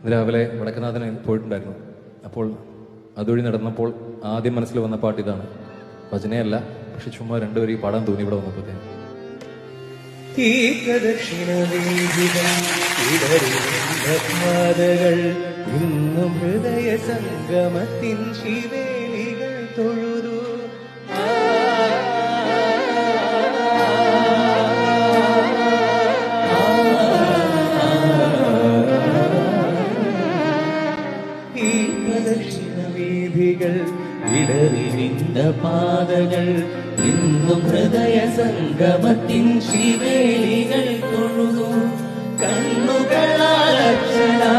ഇന്ന് രാവിലെ വടക്കനാഥന് പോയിട്ടുണ്ടായിരുന്നു. അപ്പോൾ അതുവഴി നടന്നപ്പോൾ ആദ്യം മനസ്സിൽ വന്ന പാട്ട് ഇതാണ്. ഭജനയല്ല, പക്ഷെ ചുമ്മാ രണ്ടുപേരും ഈ പാടാൻ തോന്നി ഇവിടെ വന്നപ്പോഴത്തേന്. ഈ പ്രദക്ഷിണവേദികൾ ഇന്നും ഹൃദയ സംഗമത്തിൻ ശിവേലികൾ തൊഴുതു. ഈ പ്രദക്ഷിണവേദികൾ ഇടറിവിണ്ട പാതകൾ ഇന്നും ഹൃദയ സംഗമത്തിൻ ശിവേലികൾ തൊഴുതു. കണ്ണുകളാൽ അക്ഷരാ